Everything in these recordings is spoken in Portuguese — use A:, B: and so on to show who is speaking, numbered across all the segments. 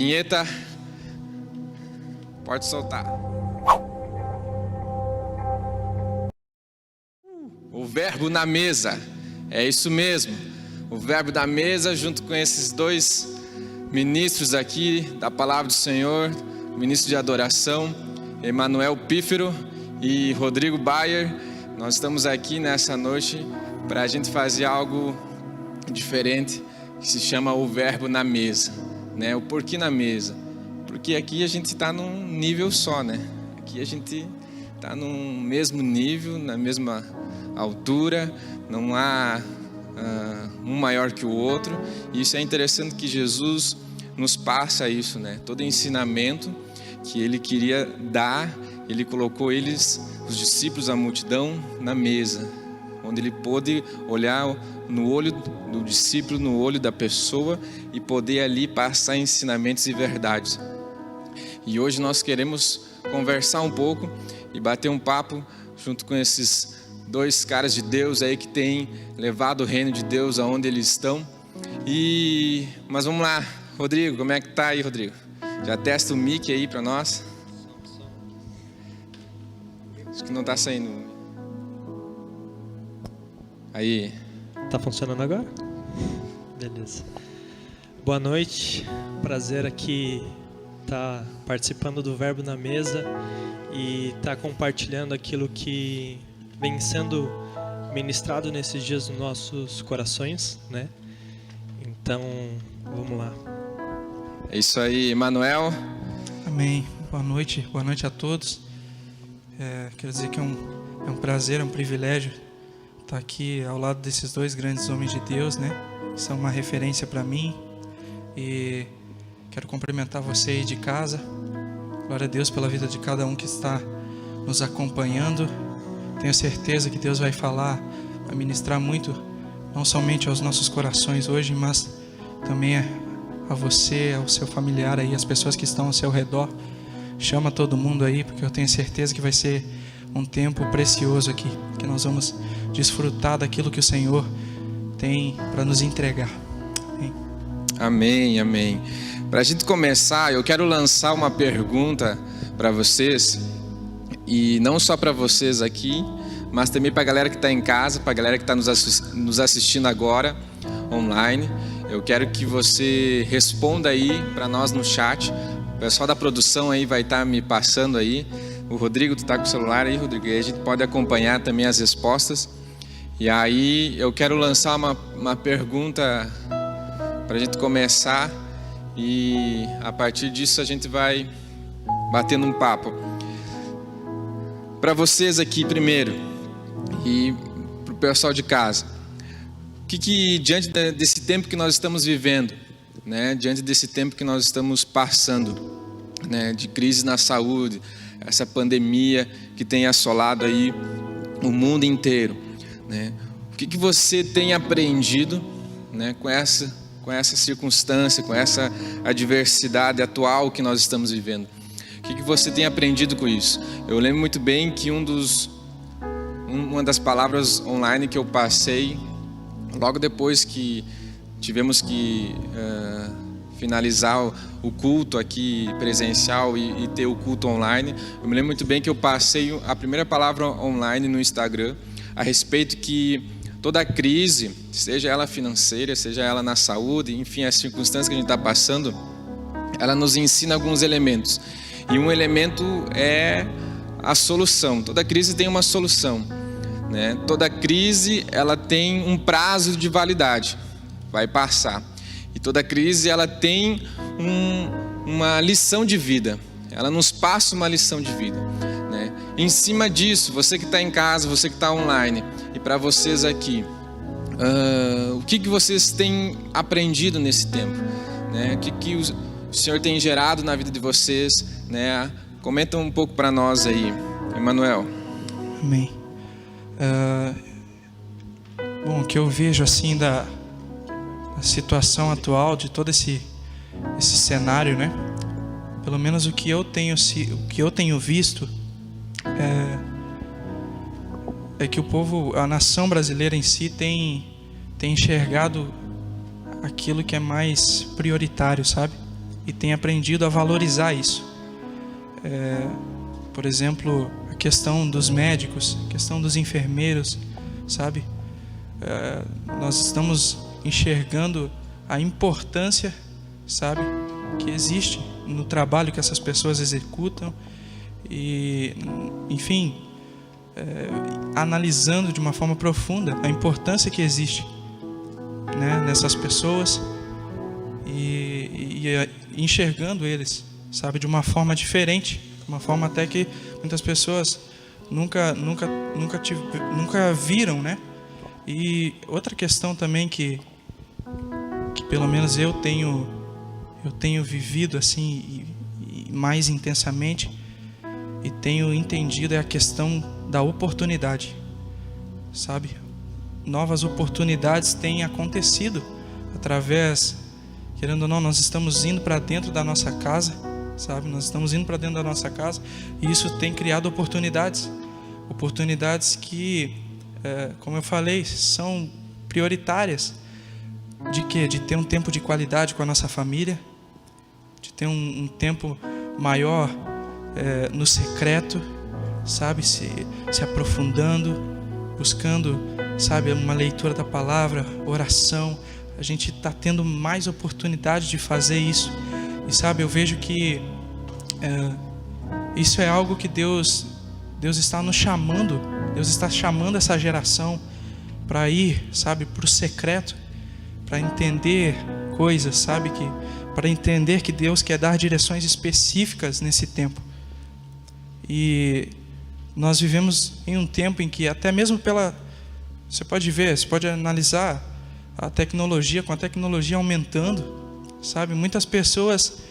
A: Vinheta, pode soltar. O verbo na mesa, é isso mesmo. O verbo da mesa, junto com esses dois ministros aqui da palavra do Senhor, ministro de adoração, Emanuel Pífero e Rodrigo Bayer. Nós estamos aqui nessa noite para a gente fazer algo diferente, que se chama o verbo na mesa, né? O porquê na mesa? Porque aqui a gente está num nível só, né? Aqui a gente está num mesmo nível, na mesma altura, não há um maior que o outro. E isso é interessante que Jesus nos passa isso, né? Todo ensinamento que ele queria dar, ele colocou os discípulos, a multidão, na mesa, onde ele pôde olhar no olho do discípulo, no olho da pessoa e poder ali passar ensinamentos e verdades. E hoje nós queremos conversar um pouco e bater um papo junto com esses dois caras de Deus aí que têm levado o reino de Deus aonde eles estão. Mas vamos lá, Rodrigo, como é que tá aí, Rodrigo? Já testa o mic aí para nós. Acho que não tá saindo. Aí.
B: Tá funcionando agora? Beleza. Boa noite. Prazer aqui estar participando do Verbo na Mesa e estar compartilhando aquilo que vem sendo ministrado nesses dias nos nossos corações, né? Então, vamos lá.
A: É isso aí, Emanuel.
C: Amém. Boa noite a todos. Quero dizer que é um prazer, é um privilégio estar aqui ao lado desses dois grandes homens de Deus, né? São uma referência para mim. E quero cumprimentar você aí de casa. Glória a Deus pela vida de cada um que está nos acompanhando. Tenho certeza que Deus vai falar, vai ministrar muito, não somente aos nossos corações hoje, mas também a você, ao seu familiar aí, as pessoas que estão ao seu redor. Chama todo mundo aí, porque eu tenho certeza que vai ser um tempo precioso aqui, que nós vamos desfrutar daquilo que o Senhor tem para nos entregar. Amém.
A: Amém, amém. Para a gente começar, eu quero lançar uma pergunta para vocês, e não só para vocês aqui, mas também para a galera que está em casa, para a galera que está nos assistindo agora, online. Eu quero que você responda aí para nós no chat. O pessoal da produção aí vai estar me passando aí. O Rodrigo, tu tá com o celular aí, Rodrigo? E aí a gente pode acompanhar também as respostas. E aí eu quero lançar uma pergunta para a gente começar. E a partir disso a gente vai batendo um papo. Para vocês aqui primeiro e para o pessoal de casa, o que diante desse tempo que nós estamos vivendo, né, diante desse tempo que nós estamos passando, né, de crise na saúde, essa pandemia que tem assolado aí o mundo inteiro, né, o que você tem aprendido, né, com essa circunstância, com essa adversidade atual que nós estamos vivendo? O que você tem aprendido com isso? Eu lembro muito bem que uma das palavras online que eu passei, logo depois que tivemos que finalizar o culto aqui presencial e ter o culto online, eu me lembro muito bem que eu passei a primeira palavra online no Instagram a respeito que toda crise, seja ela financeira, seja ela na saúde, enfim, as circunstâncias que a gente está passando, ela nos ensina alguns elementos. E um elemento é a solução. Toda crise tem uma solução, né? Toda crise ela tem um prazo de validade, vai passar. E toda crise ela tem uma lição de vida. Ela nos passa uma lição de vida, né? Em cima disso, você que está em casa, você que está online, e para vocês aqui, o que vocês têm aprendido nesse tempo, né? O que o Senhor tem gerado na vida de vocês, né? Comenta um pouco para nós aí, Emanuel.
C: Amém. Bom, o que eu vejo assim da situação atual, de todo esse cenário, né? Pelo menos o que eu tenho visto é que o povo, a nação brasileira em si tem enxergado aquilo que é mais prioritário, sabe? e tem aprendido a valorizar isso. Por exemplo, a questão dos médicos, a questão dos enfermeiros, sabe? Nós estamos enxergando a importância, sabe, que existe no trabalho que essas pessoas executam e, enfim, analisando de uma forma profunda a importância que existe, né, nessas pessoas e enxergando eles, sabe, de uma forma diferente, uma forma até que muitas pessoas nunca viram, né? E outra questão também que pelo menos eu tenho vivido assim e mais intensamente e tenho entendido é a questão da oportunidade, sabe? Novas oportunidades têm acontecido através, querendo ou não, nós estamos indo para dentro da nossa casa, sabe? Nós estamos indo para dentro da nossa casa e isso tem criado oportunidades que, como eu falei, são prioritárias. De quê? De ter um tempo de qualidade com a nossa família, de ter um tempo maior no secreto, sabe? Se aprofundando, buscando, sabe, uma leitura da palavra, oração. A gente está tendo mais oportunidade de fazer isso. E sabe, eu vejo que isso é algo que Deus está nos chamando. Deus está chamando essa geração para ir, sabe, para o secreto, para entender coisas, sabe, para entender que Deus quer dar direções específicas nesse tempo. E nós vivemos em um tempo em que até mesmo você pode analisar a tecnologia, com a tecnologia aumentando, sabe, muitas pessoas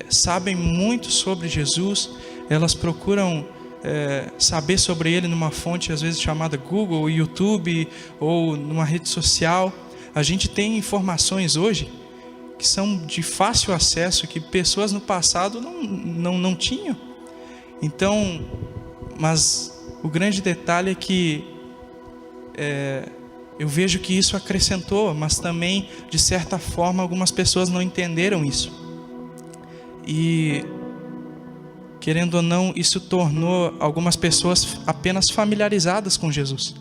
C: sabem muito sobre Jesus, elas procuram saber sobre Ele numa fonte às vezes chamada Google, YouTube ou numa rede social. A gente tem informações hoje que são de fácil acesso, que pessoas no passado não tinham. Então, mas o grande detalhe é que eu vejo que isso acrescentou, mas também, de certa forma, algumas pessoas não entenderam isso. E, querendo ou não, isso tornou algumas pessoas apenas familiarizadas com Jesus,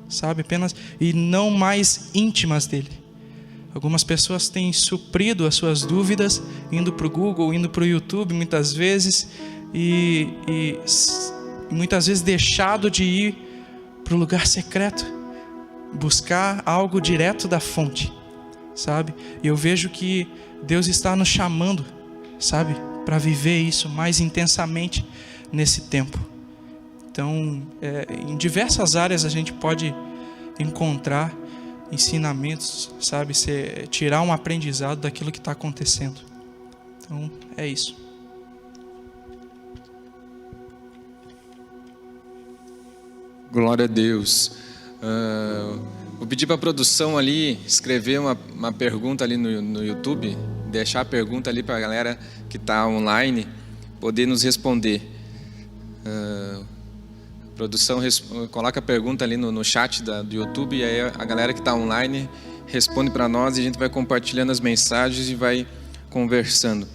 C: sabe? Apenas, e não mais íntimas dele. Algumas pessoas têm suprido as suas dúvidas indo para o Google, indo para o YouTube muitas vezes e muitas vezes deixado de ir para o lugar secreto, buscar algo direto da fonte, sabe? E eu vejo que Deus está nos chamando, sabe, para viver isso mais intensamente nesse tempo. Então, em diversas áreas a gente pode encontrar ensinamentos, sabe, tirar um aprendizado daquilo que está acontecendo. Então, é isso.
A: Glória a Deus. Vou pedir para a produção ali escrever uma pergunta ali no YouTube, deixar a pergunta ali para a galera que está online poder nos responder. Produção, coloca a pergunta ali no chat do YouTube e aí a galera que está online responde para nós e a gente vai compartilhando as mensagens e vai conversando,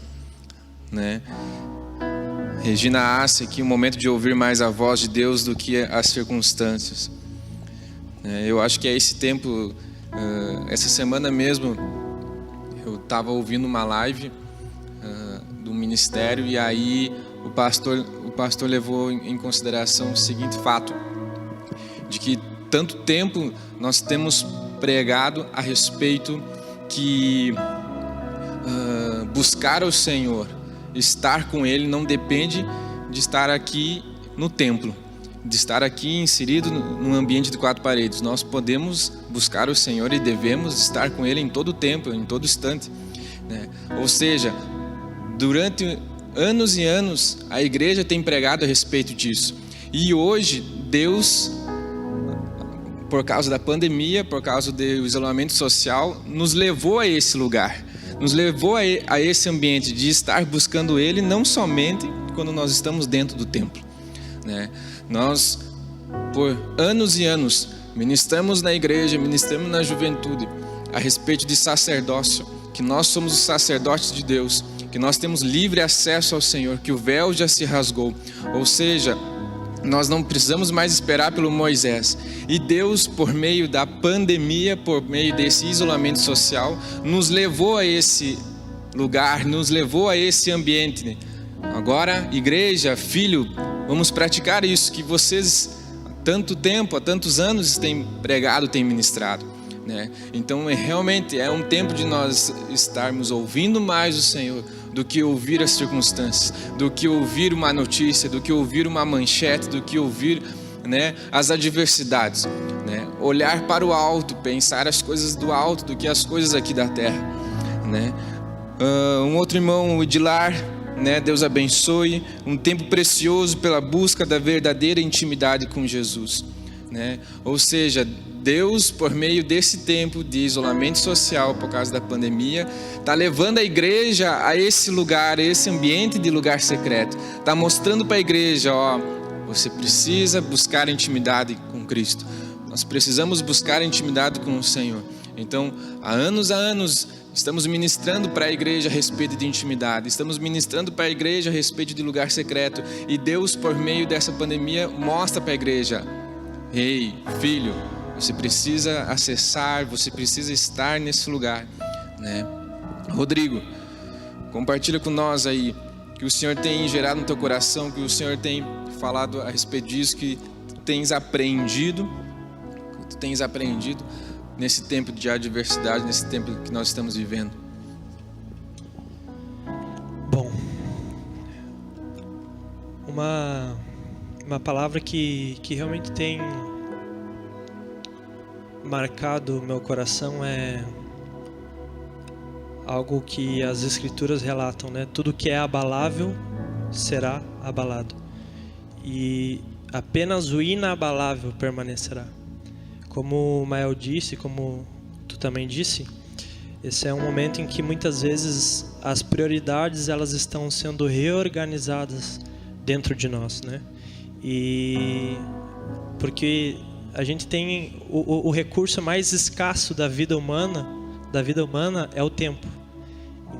A: né? Regina Assi, aqui um momento de ouvir mais a voz de Deus do que as circunstâncias. Eu acho que é esse tempo, essa semana mesmo, eu estava ouvindo uma live do ministério e aí o pastor levou em consideração o seguinte fato, de que tanto tempo nós temos pregado a respeito que buscar o Senhor, estar com Ele não depende de estar aqui no templo, de estar aqui inserido num ambiente de quatro paredes. Nós podemos buscar o Senhor e devemos estar com Ele em todo o tempo, em todo instante, né? Ou seja, durante anos e anos a igreja tem pregado a respeito disso. E hoje Deus, por causa da pandemia, por causa do isolamento social, nos levou a esse lugar. Nos levou a esse ambiente de estar buscando Ele, não somente quando nós estamos dentro do templo, né? Nós, por anos e anos, ministramos na igreja, ministramos na juventude, a respeito de sacerdócio, que nós somos os sacerdotes de Deus, que nós temos livre acesso ao Senhor, que o véu já se rasgou. Ou seja, nós não precisamos mais esperar pelo Moisés. E Deus, por meio da pandemia, por meio desse isolamento social, nos levou a esse lugar, nos levou a esse ambiente. Agora, igreja, filho, vamos praticar isso que vocês há tanto tempo, há tantos anos têm pregado, têm ministrado, né? Então, realmente é um tempo de nós estarmos ouvindo mais o Senhor do que ouvir as circunstâncias, do que ouvir uma notícia, do que ouvir uma manchete, do que ouvir, né, as adversidades, né? Olhar para o alto, pensar as coisas do alto do que as coisas aqui da terra, né? Um outro irmão, o Edilar, né? Deus abençoe, um tempo precioso pela busca da verdadeira intimidade com Jesus, né? Ou seja, Deus, por meio desse tempo de isolamento social por causa da pandemia, está levando a igreja a esse lugar, a esse ambiente de lugar secreto. Está mostrando para a igreja, ó, você precisa buscar intimidade com Cristo. Nós precisamos buscar intimidade com o Senhor. Então, há anos, estamos ministrando para a igreja a respeito de intimidade. Estamos ministrando para a igreja a respeito de lugar secreto. E Deus, por meio dessa pandemia, mostra para a igreja: ei, filho, você precisa acessar, você precisa estar nesse lugar, né? Rodrigo, compartilha com nós aí que o Senhor tem gerado no teu coração, que o Senhor tem falado a respeito disso, que tu tens aprendido nesse tempo de adversidade, nesse tempo que nós estamos vivendo.
B: Bom, uma palavra que realmente tem marcado o meu coração é algo que as escrituras relatam, né? Tudo que é abalável será abalado, e apenas o inabalável permanecerá. Como o Mael disse, como tu também disse, esse é um momento em que muitas vezes as prioridades elas estão sendo reorganizadas dentro de nós, né? E porque a gente tem o recurso mais escasso da vida humana é o tempo.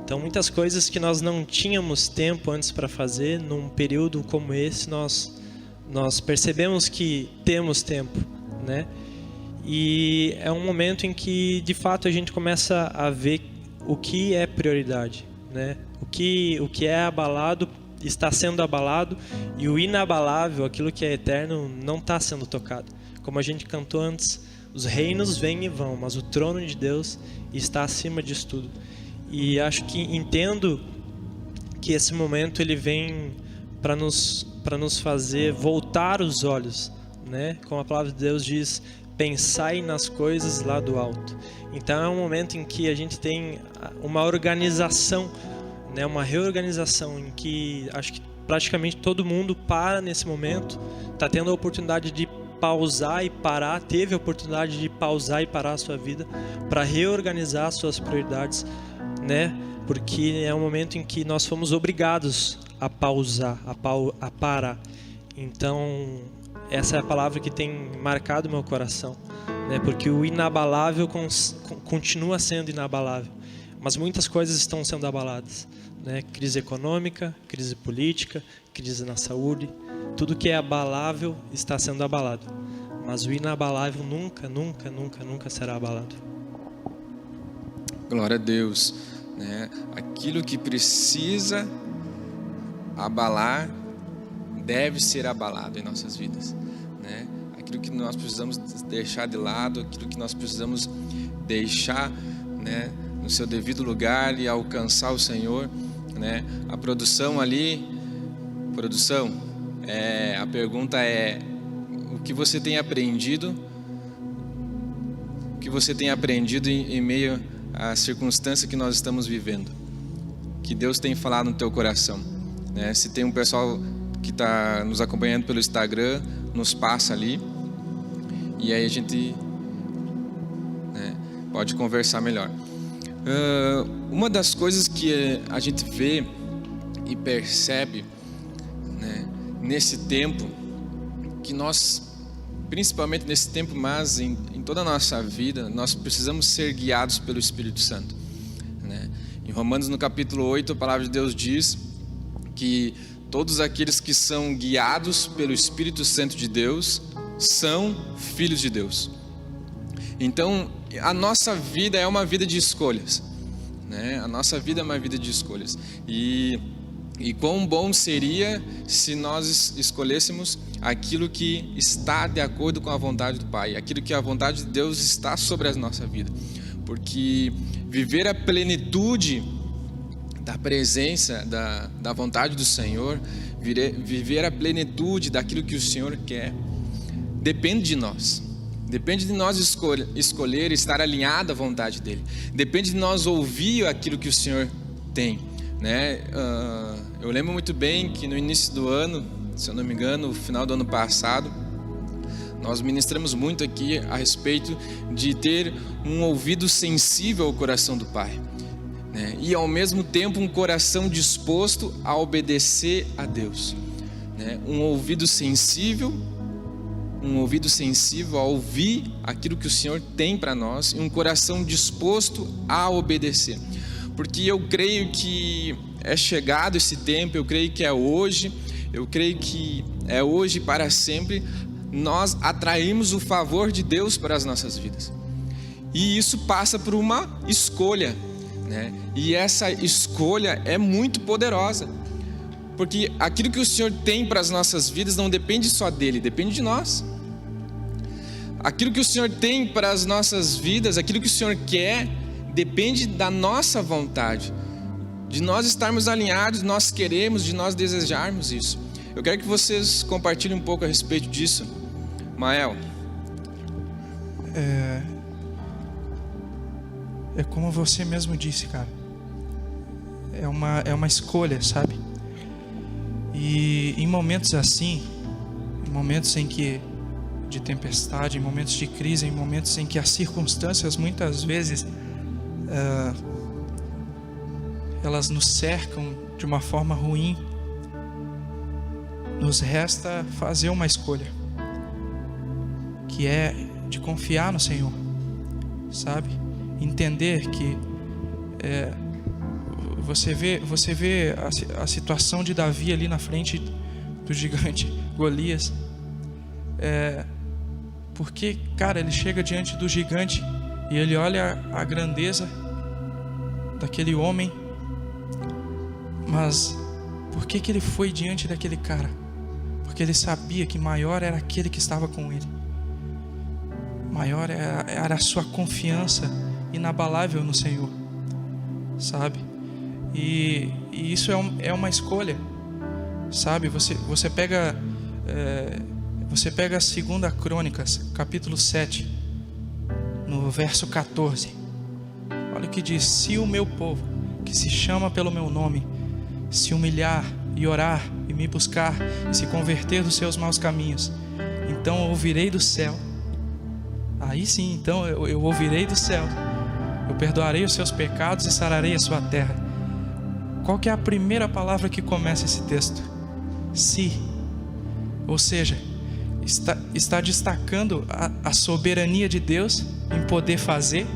B: Então, muitas coisas que nós não tínhamos tempo antes para fazer, num período como esse, nós percebemos que temos tempo, né? E é um momento em que, de fato, a gente começa a ver o que é prioridade, né? O que é abalado está sendo abalado, e o inabalável, aquilo que é eterno, não está sendo tocado. Como a gente cantou antes, os reinos vêm e vão, mas o trono de Deus está acima disso tudo. E acho que entendo que esse momento ele vem para nos fazer voltar os olhos, né? Como a palavra de Deus diz, pensai nas coisas lá do alto. Então é um momento em que a gente tem uma organização, né? Uma reorganização em que acho que praticamente todo mundo para nesse momento, está tendo a oportunidade de pausar e parar, teve a oportunidade de pausar e parar a sua vida para reorganizar as suas prioridades, né? Porque é um momento em que nós fomos obrigados a pausar, a parar. Então, essa é a palavra que tem marcado meu coração, né? Porque o inabalável continua sendo inabalável, mas muitas coisas estão sendo abaladas, né? Crise econômica, crise política, crise na saúde. Tudo que é abalável está sendo abalado, mas o inabalável nunca será abalado.
A: Glória a Deus, né? Aquilo que precisa abalar deve ser abalado em nossas vidas, né? Aquilo que nós precisamos deixar de lado, aquilo que nós precisamos deixar, né, no seu devido lugar e alcançar o Senhor, né? A produção, a pergunta é: o que você tem aprendido? O que você tem aprendido em meio à circunstância que nós estamos vivendo? Que Deus tem falado no teu coração, né? Se tem um pessoal que está nos acompanhando pelo Instagram, nos passa ali, e aí a gente, né, pode conversar melhor. Uma das coisas que a gente vê e percebe, né, nesse tempo, que nós, principalmente nesse tempo, mas em toda a nossa vida, nós precisamos ser guiados pelo Espírito Santo, né? Em Romanos, no capítulo 8, a palavra de Deus diz que todos aqueles que são guiados pelo Espírito Santo de Deus são filhos de Deus. Então, a nossa vida é uma vida de escolhas, né? A nossa vida é uma vida de escolhas. E quão bom seria se nós escolhêssemos aquilo que está de acordo com a vontade do Pai, aquilo que a vontade de Deus está sobre a nossa vida. Porque viver a plenitude da presença, da vontade do Senhor, viver a plenitude daquilo que o Senhor quer, depende de nós. Depende de nós escolher estar alinhado à vontade dEle. Depende de nós ouvir aquilo que o Senhor tem, né? Eu lembro muito bem que no início do ano, se eu não me engano, no final do ano passado, nós ministramos muito aqui a respeito de ter um ouvido sensível ao coração do Pai, né? E ao mesmo tempo um coração disposto a obedecer a Deus, né? Um ouvido sensível a ouvir aquilo que o Senhor tem para nós, e um coração disposto a obedecer. Porque eu creio que é chegado esse tempo, eu creio que é hoje, eu creio que é hoje para sempre, nós atraímos o favor de Deus para as nossas vidas. E isso passa por uma escolha, né? E essa escolha é muito poderosa, porque aquilo que o Senhor tem para as nossas vidas não depende só dEle, depende de nós. Aquilo que o Senhor tem para as nossas vidas, aquilo que o Senhor quer, depende da nossa vontade, de nós estarmos alinhados, de nós queremos, de nós desejarmos isso. Eu quero que vocês compartilhem um pouco a respeito disso. Mael.
C: É como você mesmo disse, cara. É uma escolha, sabe? E em momentos assim, em momentos de tempestade, em momentos de crise, em momentos em que as circunstâncias muitas vezes elas nos cercam de uma forma ruim, nos resta fazer uma escolha, que é de confiar no Senhor, sabe? Entender que você vê a situação de Davi ali na frente do gigante Golias, porque, cara, ele chega diante do gigante e ele olha a grandeza daquele homem, mas por que ele foi diante daquele cara? Porque ele sabia que maior era aquele que estava com ele, maior era a sua confiança inabalável no Senhor, sabe? E isso é uma escolha, sabe? Você pega a 2 Crônicas, capítulo 7, no verso 14. Olha o que diz: se o meu povo, que se chama pelo meu nome, se humilhar e orar e me buscar e se converter dos seus maus caminhos, então eu ouvirei do céu. Aí sim, então eu ouvirei do céu, eu perdoarei os seus pecados e sararei a sua terra. Qual que é a primeira palavra que começa esse texto? Se. Ou seja, está destacando a soberania de Deus em poder fazer,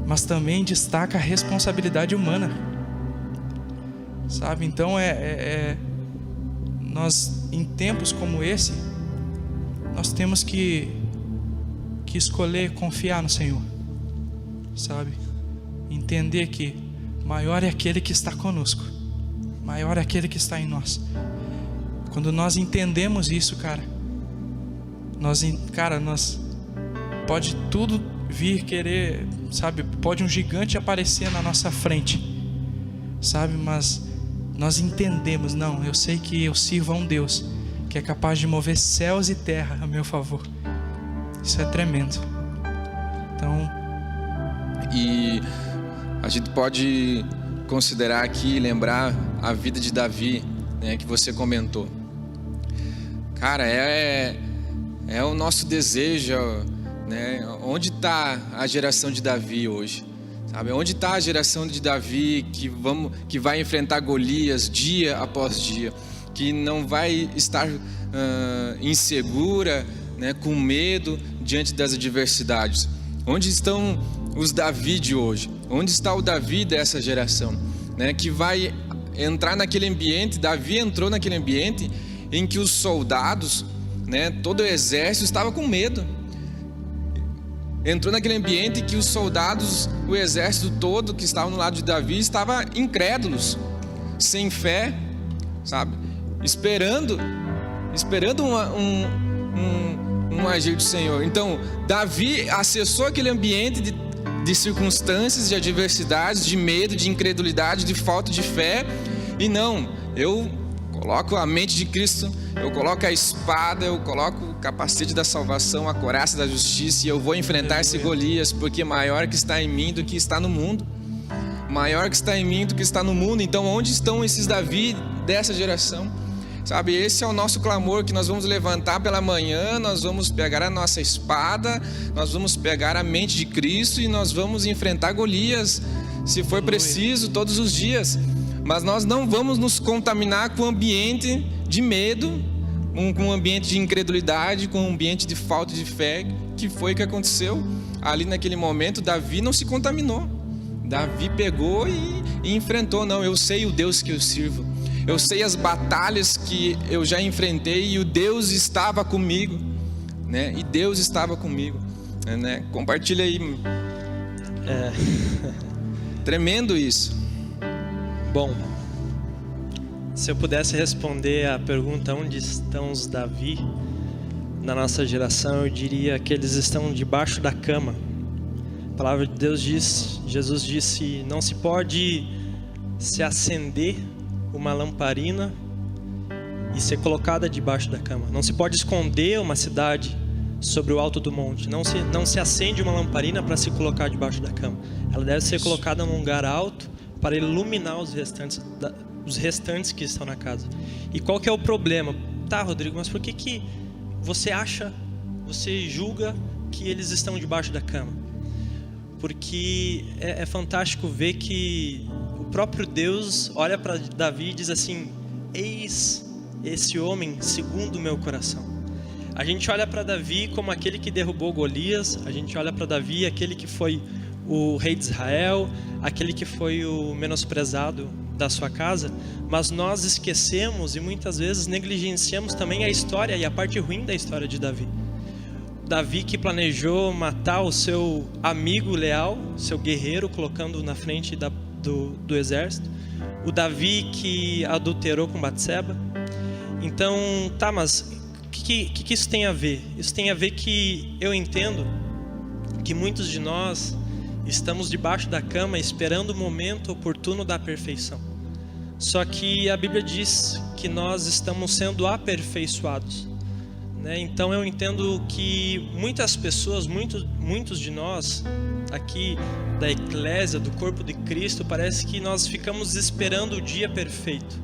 C: mas também destaca a responsabilidade humana, sabe? Então nós, em tempos como esse, nós temos que escolher confiar no Senhor, sabe? Entender que maior é aquele que está conosco, maior é aquele que está em nós. Quando nós entendemos isso, cara, nós pode tudo vir querer, sabe? Pode um gigante aparecer na nossa frente, sabe? Mas nós entendemos, não, eu sei que eu sirvo a um Deus que é capaz de mover céus e terra a meu favor. Isso é tremendo. Então,
A: e a gente pode considerar aqui, lembrar a vida de Davi, né, que você comentou. Cara, é o nosso desejo, né? Onde está a geração de Davi hoje? Sabe? Onde está a geração de Davi que vai enfrentar Golias dia após dia, que não vai estar insegura, né, com medo diante das adversidades? Onde estão os Davi de hoje? Onde está o Davi dessa geração, né? Que vai entrar naquele ambiente. Davi entrou naquele ambiente em que os soldados, né, todo o exército estava com medo. Entrou naquele ambiente que os soldados, o exército todo que estava no lado de Davi, estava incrédulos, sem fé, sabe? Esperando um agir do Senhor. Então, Davi acessou aquele ambiente de circunstâncias, de adversidades, de medo, de incredulidade, de falta de fé. E não, eu coloco a mente de Cristo, eu coloco a espada, eu coloco o capacete da salvação, a couraça da justiça, e eu vou enfrentar esse Golias, porque maior que está em mim do que está no mundo. Maior que está em mim do que está no mundo. Então, onde estão esses Davi dessa geração? Sabe, esse é o nosso clamor, que nós vamos levantar pela manhã, nós vamos pegar a nossa espada, nós vamos pegar a mente de Cristo e nós vamos enfrentar Golias, se for preciso, todos os dias. Mas nós não vamos nos contaminar com o ambiente de medo, com um ambiente de incredulidade, com um ambiente de falta de fé, que foi o que aconteceu ali naquele momento. Davi não se contaminou. Davi pegou e enfrentou. Não, eu sei o Deus que eu sirvo, eu sei as batalhas que eu já enfrentei e o Deus estava comigo, né? E Deus estava comigo, né? Compartilha aí. Tremendo isso.
B: Bom, se eu pudesse responder a pergunta onde estão os Davi na nossa geração, eu diria que eles estão debaixo da cama. A palavra de Deus diz, Jesus disse, não se pode se acender uma lamparina e ser colocada debaixo da cama. Não se pode esconder uma cidade sobre o alto do monte. Não se acende uma lamparina para se colocar debaixo da cama. Ela deve ser colocada num lugar alto para iluminar os restantes que estão na casa. E qual que é o problema? Tá, Rodrigo, mas por que você julga que eles estão debaixo da cama? Porque é fantástico ver que o próprio Deus olha para Davi e diz assim: eis esse homem segundo o meu coração. A gente olha para Davi como aquele que derrubou Golias, a gente olha para Davi aquele que foi o rei de Israel, aquele que foi o menosprezado da sua casa, mas nós esquecemos e muitas vezes negligenciamos também a história e a parte ruim da história de Davi. Davi que planejou matar o seu amigo leal, seu guerreiro, colocando na frente do exército. O Davi que adulterou com Batseba. Então, tá, mas o que isso tem a ver? Isso tem a ver que eu entendo que muitos de nós estamos debaixo da cama esperando o momento oportuno da perfeição. Só que a Bíblia diz que nós estamos sendo aperfeiçoados. Então eu entendo que muitas pessoas, muitos de nós aqui da eclésia, do corpo de Cristo, parece que nós ficamos esperando o dia perfeito,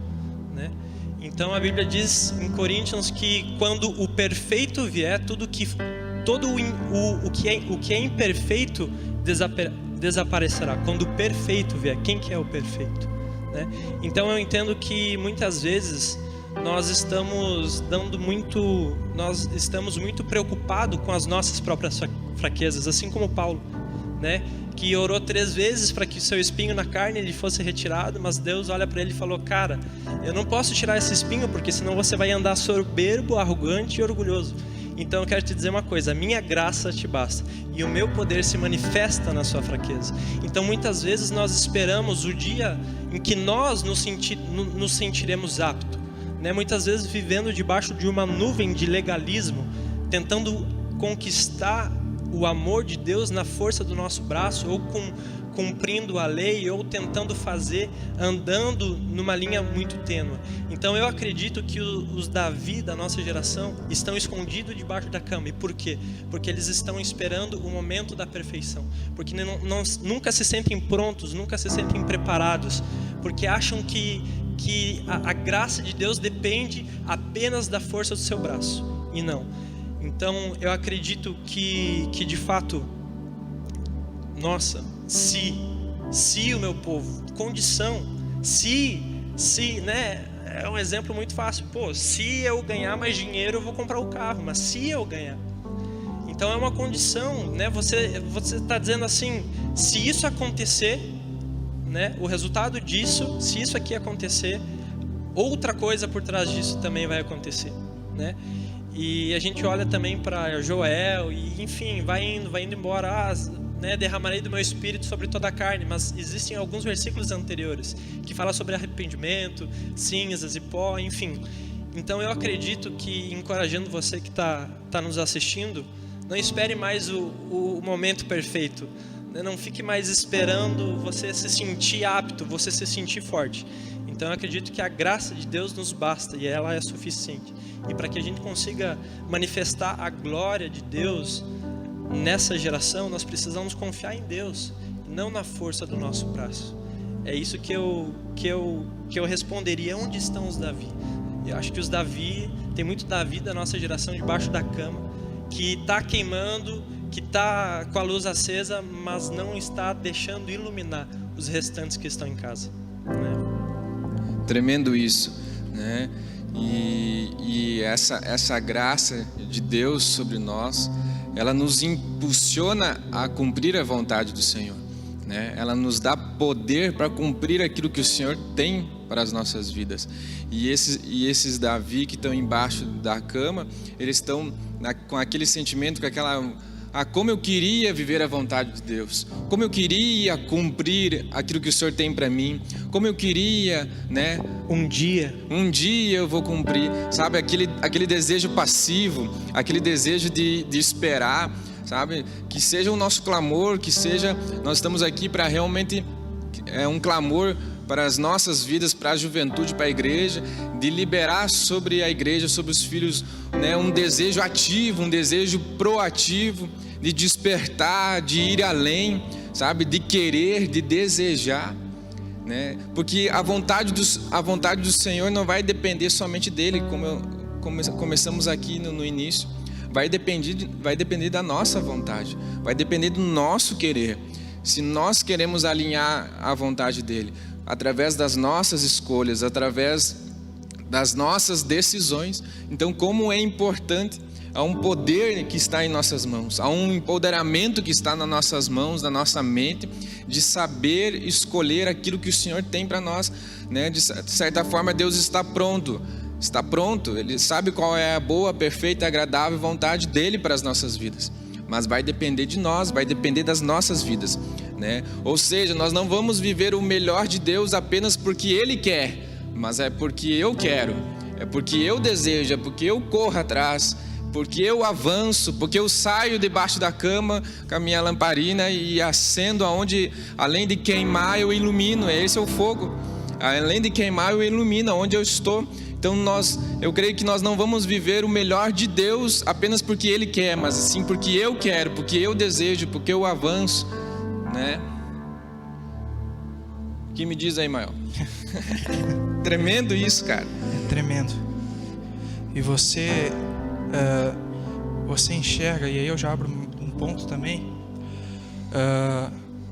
B: né? Então a Bíblia diz em Coríntios que quando o perfeito vier, o que é imperfeito desaparecerá. Quando o perfeito vier, quem que é o perfeito, né? Então eu entendo que muitas vezes nós estamos muito preocupados com as nossas próprias fraquezas, assim como Paulo, né? Que orou 3 vezes para que o seu espinho na carne ele fosse retirado, mas Deus olha para ele e falou: cara, eu não posso tirar esse espinho porque senão você vai andar soberbo, arrogante e orgulhoso. Então eu quero te dizer uma coisa: a minha graça te basta e o meu poder se manifesta na sua fraqueza. Então muitas vezes nós esperamos o dia em que nós nos sentiremos aptos, né? Muitas vezes vivendo debaixo de uma nuvem de legalismo, tentando conquistar o amor de Deus na força do nosso braço, ou cumprindo a lei, ou tentando fazer, andando numa linha muito tênue. Então eu acredito que os Davi da nossa geração estão escondidos debaixo da cama. E por quê? Porque eles estão esperando o momento da perfeição, porque nunca se sentem prontos, nunca se sentem preparados, porque acham que a graça de Deus depende apenas da força do seu braço, e não. Então eu acredito que de fato, nossa, se o meu povo, condição, né, é um exemplo muito fácil. Se eu ganhar mais dinheiro eu vou comprar o carro, mas se eu ganhar. Então é uma condição, né? Você está dizendo assim, se isso acontecer, né? O resultado disso, se isso aqui acontecer, outra coisa por trás disso também vai acontecer, né? E a gente olha também para Joel e, enfim, vai indo embora, né? Derramarei do meu espírito sobre toda a carne, mas existem alguns versículos anteriores que falam sobre arrependimento, cinzas e pó, enfim. Então eu acredito que, encorajando você que está nos assistindo, não espere mais o momento perfeito, né? Não fique mais esperando você se sentir apto, você se sentir forte. Então eu acredito que a graça de Deus nos basta e ela é suficiente. E para que a gente consiga manifestar a glória de Deus nessa geração, nós precisamos confiar em Deus, não na força do nosso braço. É isso que eu responderia. Onde estão os Davi? Eu acho que os Davi, tem muito Davi da nossa geração debaixo da cama, que está queimando, que está com a luz acesa, mas não está deixando iluminar os restantes que estão em casa, né?
A: Tremendo isso, né? E essa graça de Deus sobre nós, ela nos impulsiona a cumprir a vontade do Senhor, né? Ela nos dá poder para cumprir aquilo que o Senhor tem para as nossas vidas. E esses Davi que estão embaixo da cama, eles estão com aquele sentimento, com aquela... como eu queria viver a vontade de Deus, como eu queria cumprir aquilo que o Senhor tem para mim, como eu queria, né? Um dia eu vou cumprir, sabe? Aquele desejo passivo, aquele desejo de esperar, sabe? Que seja o nosso clamor, que seja, nós estamos aqui para realmente, um clamor para as nossas vidas, para a juventude, para a igreja, de liberar sobre a igreja, sobre os filhos, né, um desejo ativo, um desejo proativo, de despertar, de ir além, sabe, de querer, de desejar, né? Porque a vontade do Senhor não vai depender somente dele, como começamos aqui no início. Vai depender da nossa vontade, vai depender do nosso querer. Se nós queremos alinhar a vontade dele, através das nossas escolhas, através das nossas decisões, então como é importante, há um poder que está em nossas mãos, há um empoderamento que está nas nossas mãos, na nossa mente, de saber escolher aquilo que o Senhor tem para nós, né? De certa forma, Deus está pronto, Ele sabe qual é a boa, perfeita e agradável vontade dele para as nossas vidas, mas vai depender de nós, vai depender das nossas vidas, né? Ou seja, nós não vamos viver o melhor de Deus apenas porque Ele quer, mas é porque eu quero, é porque eu desejo, é porque eu corro atrás, porque eu avanço, porque eu saio debaixo da cama com a minha lamparina e acendo aonde, além de queimar, eu ilumino. Esse é o fogo. Além de queimar, eu ilumino onde eu estou. Então eu creio que nós não vamos viver o melhor de Deus apenas porque Ele quer, mas sim porque eu quero, porque eu desejo, porque eu avanço, né? O que me diz aí, Mael? Tremendo isso, cara.
C: É tremendo. E você enxerga, e aí eu já abro um ponto também.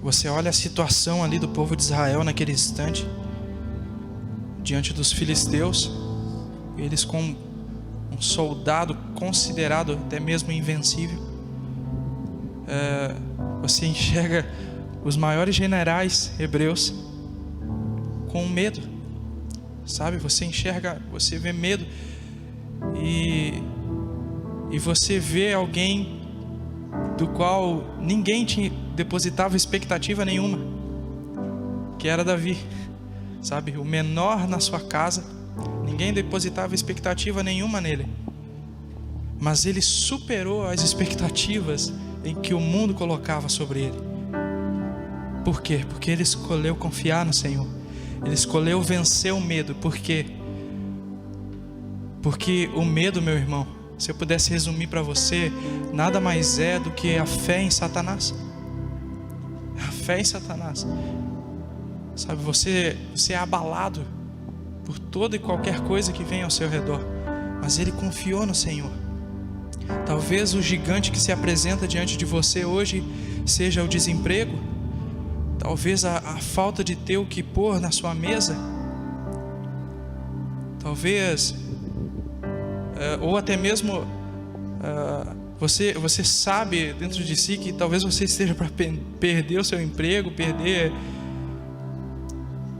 C: Você olha a situação ali do povo de Israel naquele instante, diante dos filisteus, eles com um soldado considerado até mesmo invencível. Você enxerga os maiores generais hebreus com medo, sabe? Você enxerga, você vê medo, e você vê alguém do qual ninguém depositava expectativa nenhuma, que era Davi, sabe? O menor na sua casa, ninguém depositava expectativa nenhuma nele, mas ele superou as expectativas em que o mundo colocava sobre ele. Por quê? Porque ele escolheu confiar no Senhor, ele escolheu vencer o medo. Por quê? Porque o medo, meu irmão, se eu pudesse resumir para você, nada mais é do que a fé em Satanás. A fé em Satanás. Sabe, você é abalado por toda e qualquer coisa que vem ao seu redor, mas ele confiou no Senhor. Talvez o gigante que se apresenta diante de você hoje seja o desemprego, talvez a falta de ter o que pôr na sua mesa, talvez ou até mesmo Você sabe dentro de si que talvez você esteja para perder o seu emprego,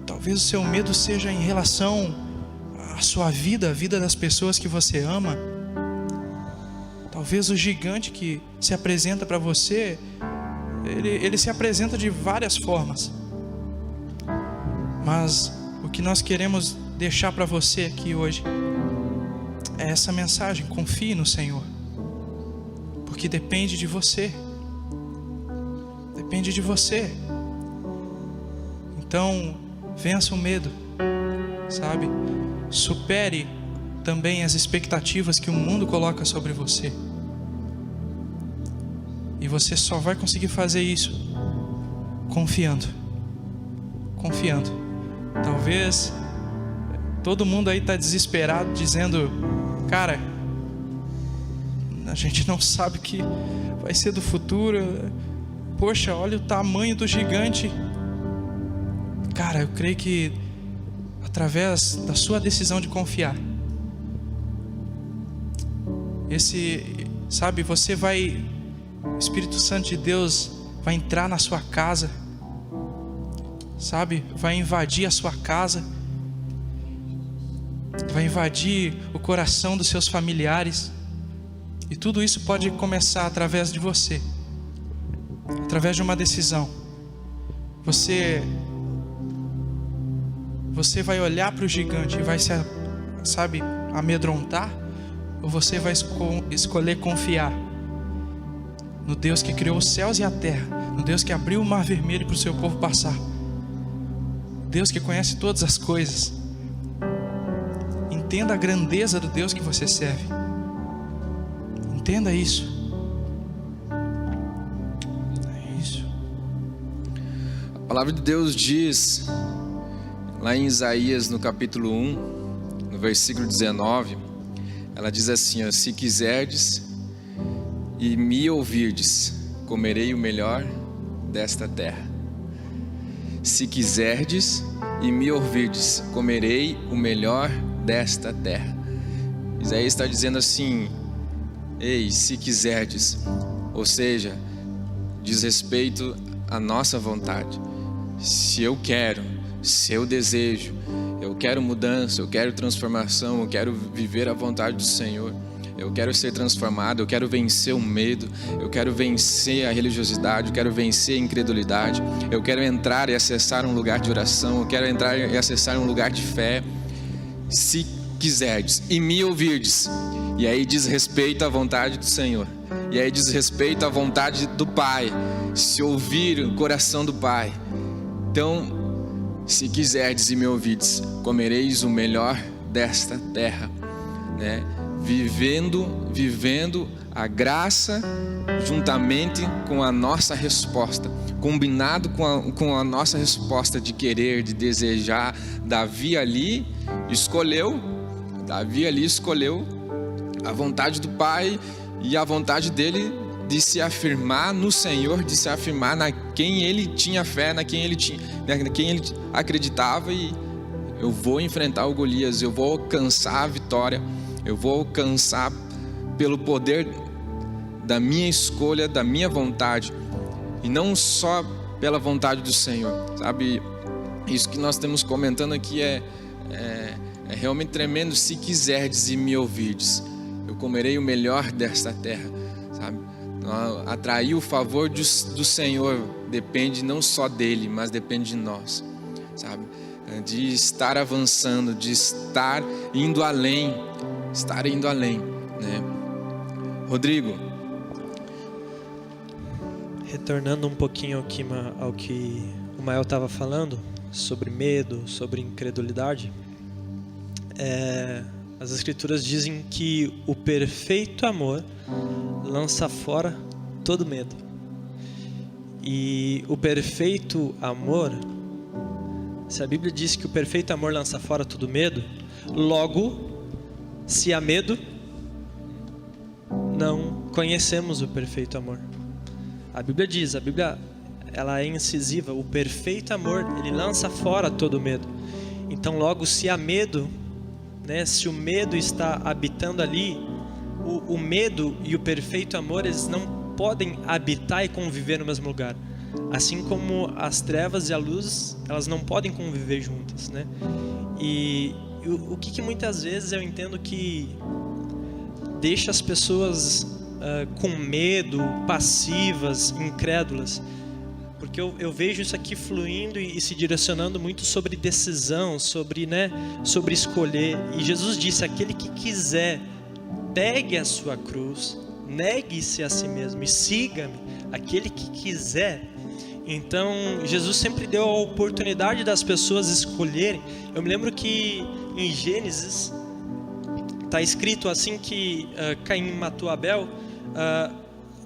C: talvez o seu medo seja em relação à sua vida, a vida das pessoas que você ama. Talvez o gigante que se apresenta para você, ele se apresenta de várias formas. Mas o que nós queremos deixar para você aqui hoje é essa mensagem: confie no Senhor, porque depende de você. Depende de você. Então, vença o medo, sabe? Supere também as expectativas que o mundo coloca sobre você. E você só vai conseguir fazer isso confiando. Confiando. Talvez todo mundo aí está desesperado, dizendo: cara, a gente não sabe o que vai ser do futuro. Poxa, olha o tamanho do gigante. Cara, eu creio que através da sua decisão de confiar, o Espírito Santo de Deus vai entrar na sua casa, sabe? Vai invadir a sua casa, vai invadir o coração dos seus familiares. E tudo isso pode começar através de você, através de uma decisão. Você vai olhar para o gigante e vai se, amedrontar? Ou você vai escolher confiar no Deus que criou os céus e a terra, no Deus que abriu o mar vermelho para o seu povo passar, Deus que conhece todas as coisas? Entenda a grandeza do Deus que você serve. Entenda isso. É isso.
A: A palavra de Deus diz lá em Isaías, no capítulo 1, no versículo 19, ela diz assim: ó, se quiserdes e me ouvirdes, comerei o melhor desta terra. Se quiserdes e me ouvirdes, comerei o melhor desta terra. Isaías está dizendo assim: ei, se quiserdes, ou seja, diz respeito à nossa vontade. Se eu quero, se eu desejo, eu quero mudança, eu quero transformação, eu quero viver a vontade do Senhor, eu quero ser transformado, eu quero vencer o medo, eu quero vencer a religiosidade, eu quero vencer a incredulidade, eu quero entrar e acessar um lugar de oração, eu quero entrar e acessar um lugar de fé. Se quiserdes e me ouvirdes, e aí diz respeito à vontade do Senhor, e aí diz respeito à vontade do Pai, se ouvir o coração do Pai. Então, se quiserdes e me ouvirdes, comereis o melhor desta terra, né? Vivendo a graça juntamente com a nossa resposta, combinado com a nossa resposta de querer, de desejar. Davi ali escolheu a vontade do Pai e a vontade dele de se afirmar no Senhor, de se afirmar na quem ele tinha fé, na quem ele acreditava. E eu vou enfrentar o Golias, eu vou alcançar a vitória, eu vou alcançar pelo poder da minha escolha, da minha vontade, e não só pela vontade do Senhor, sabe? Isso que nós estamos comentando aqui é realmente tremendo. Se quiserdes e me ouvirdes, eu comerei o melhor desta terra, sabe? Atrair o favor do Senhor depende não só dele, mas depende de nós, sabe? De estar avançando, de estar indo além, né? Rodrigo.
B: Retornando um pouquinho ao que o Mael estava falando, sobre medo, sobre incredulidade, as Escrituras dizem que o perfeito amor lança fora todo medo. E o perfeito amor, se a Bíblia diz que o perfeito amor lança fora todo medo, logo, se há medo, não conhecemos o perfeito amor. A Bíblia diz, ela é incisiva, o perfeito amor, ele lança fora todo medo. Então logo, se há medo, né, se o medo está habitando ali, o medo e o perfeito amor, eles não podem habitar e conviver no mesmo lugar. Assim como as trevas e a luz, elas não podem conviver juntas, né? E o que muitas vezes eu entendo que deixa as pessoas com medo, passivas, incrédulas, porque eu vejo isso aqui fluindo e se direcionando muito sobre decisão, sobre escolher. E Jesus disse: aquele que quiser, pegue a sua cruz, negue-se a si mesmo e siga-me. Aquele que quiser. Então Jesus sempre deu a oportunidade das pessoas escolherem. Eu me lembro que em Gênesis está escrito assim que Caim matou Abel.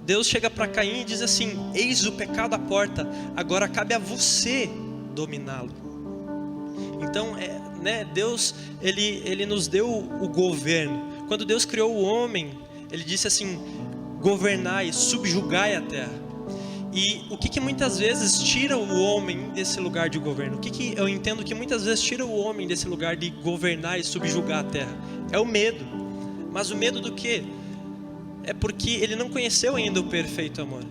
B: Deus chega para Caim e diz assim: eis o pecado à porta, agora cabe a você dominá-lo. Então Deus ele nos deu o governo. Quando Deus criou o homem, ele disse assim: governai, subjugai a terra. E o que muitas vezes tira o homem desse lugar de governo? O que eu entendo que muitas vezes tira o homem desse lugar de governar e subjugar a terra? É o medo. Mas o medo do quê? É porque ele não conheceu ainda o perfeito amor.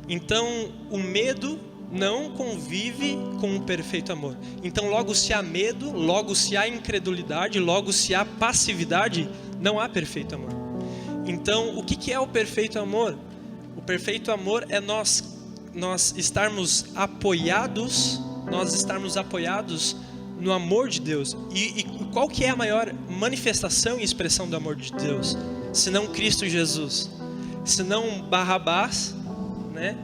B: Então o medo não convive com o perfeito amor. Então logo se há medo, logo se há incredulidade, logo se há passividade, não há perfeito amor. Então o que é o perfeito amor? O perfeito amor é nós estarmos apoiados, no amor de Deus. E qual que é a maior manifestação e expressão do amor de Deus? Senão Cristo Jesus, senão Barrabás, né?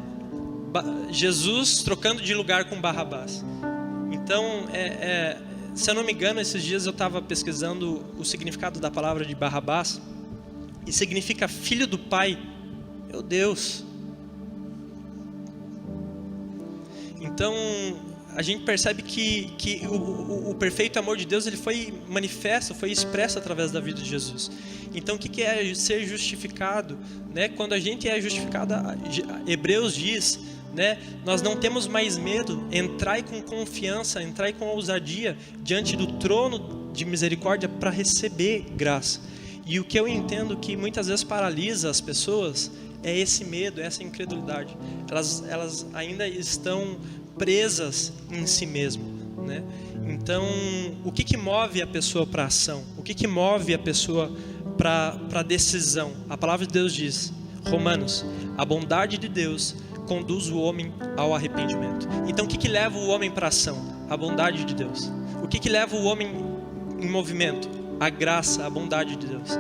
B: Jesus trocando de lugar com Barrabás. Então, se eu não me engano, esses dias eu estava pesquisando o significado da palavra de Barrabás, e significa filho do Pai. Meu Deus! Então a gente percebe que o perfeito amor de Deus ele foi manifesto, foi expresso através da vida de Jesus. Então o que é ser justificado? Né? Quando a gente é justificado, Hebreus diz, né? Nós não temos mais medo, entrai com confiança, entrai com ousadia diante do trono de misericórdia para receber graça. E o que eu entendo que muitas vezes paralisa as pessoas é esse medo, essa incredulidade. Elas ainda estão presas em si mesmo, né? Então, o que move a pessoa para a ação? O que move a pessoa para a decisão? A palavra de Deus diz, Romanos, a bondade de Deus conduz o homem ao arrependimento. Então, o que leva o homem para a ação? A bondade de Deus. O que leva o homem em movimento? A graça, a bondade de Deus.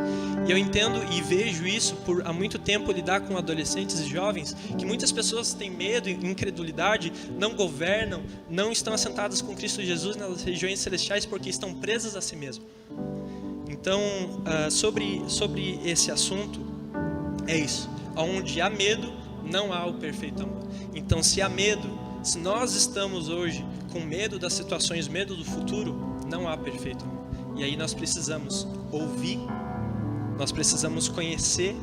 B: E eu entendo e vejo isso por há muito tempo lidar com adolescentes e jovens, que muitas pessoas têm medo e incredulidade, não governam, não estão assentadas com Cristo Jesus nas regiões celestiais porque estão presas a si mesmo. Então, sobre esse assunto, é isso. Onde há medo, não há o perfeito amor. Então, se há medo, se nós estamos hoje com medo das situações, medo do futuro, não há perfeito amor. E aí nós precisamos ouvir, nós precisamos conhecer,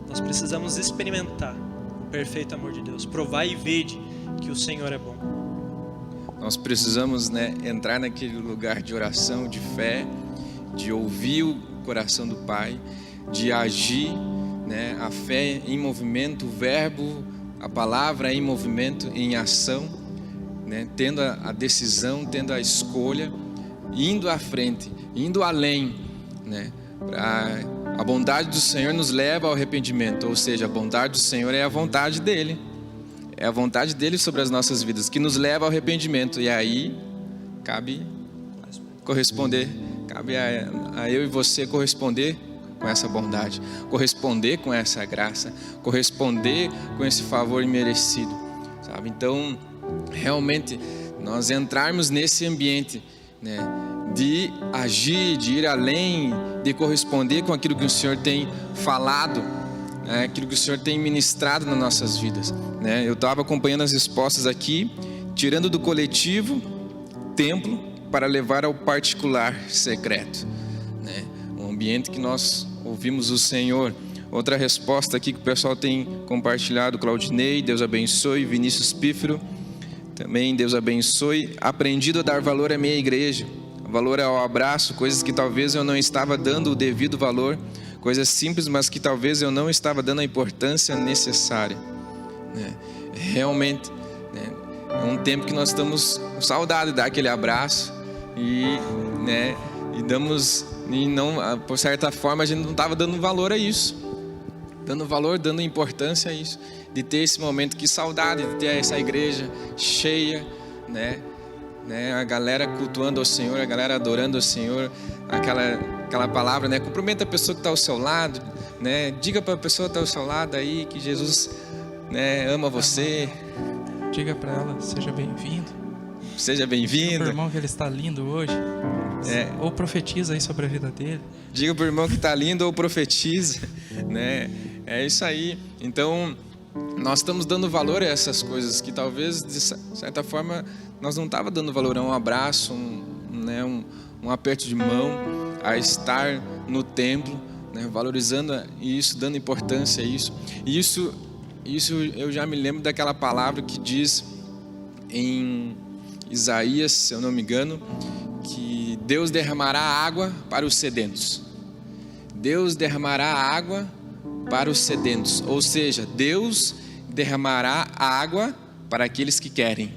B: nós precisamos experimentar o perfeito amor de Deus. Provai e vede que o Senhor é bom.
A: Nós precisamos, entrar naquele lugar de oração, de fé, de ouvir o coração do Pai, de agir, a fé em movimento, o verbo, a palavra em movimento, em ação, tendo a decisão, tendo a escolha, indo à frente, indo além, A bondade do Senhor nos leva ao arrependimento, ou seja, a bondade do Senhor é a vontade dEle. É a vontade dEle sobre as nossas vidas, que nos leva ao arrependimento. E aí, cabe corresponder, cabe a eu e você corresponder com essa bondade, corresponder com essa graça, corresponder com esse favor imerecido, sabe? Então, realmente, nós entrarmos nesse ambiente, de agir, de ir além, de corresponder com aquilo que o Senhor tem falado, aquilo que o Senhor tem ministrado nas nossas vidas. Eu estava acompanhando as respostas aqui, tirando do coletivo templo para levar ao particular secreto, um ambiente que nós ouvimos o Senhor. Outra resposta aqui que o pessoal tem compartilhado, Claudinei, Deus abençoe, Vinícius Pífero, também Deus abençoe. Aprendido a dar valor à minha igreja, valor ao abraço, coisas que talvez eu não estava dando o devido valor Coisas simples, mas que talvez eu não estava dando a importância necessária, né? Realmente, né? É um tempo que nós estamos com saudade de dar aquele abraço e, né? E não, por certa forma, a gente não estava dando valor a isso, dando importância a isso, de ter esse momento. Que saudade de ter essa igreja cheia, né? A galera cultuando ao Senhor, a galera adorando ao Senhor, aquela palavra, né? Cumprimenta a pessoa que está ao seu lado, né? Diga para a pessoa que está ao seu lado aí que Jesus, né, ama você.
C: Diga para ela, seja bem-vindo.
A: Seja bem-vindo.
C: Diga para o irmão que ele está lindo hoje. Ou profetiza aí sobre a vida dele.
A: Diga para o irmão que está lindo ou profetiza, né? É isso aí. Então, nós estamos dando valor a essas coisas que talvez, de certa forma, nós não estávamos dando valor a um abraço, um aperto de mão, a estar no templo, né? Valorizando isso, dando importância a isso. E isso eu já me lembro daquela palavra que diz em Isaías, se eu não me engano, que Deus derramará água para os sedentos. Deus derramará água para os sedentos, ou seja, Deus derramará água para aqueles que querem,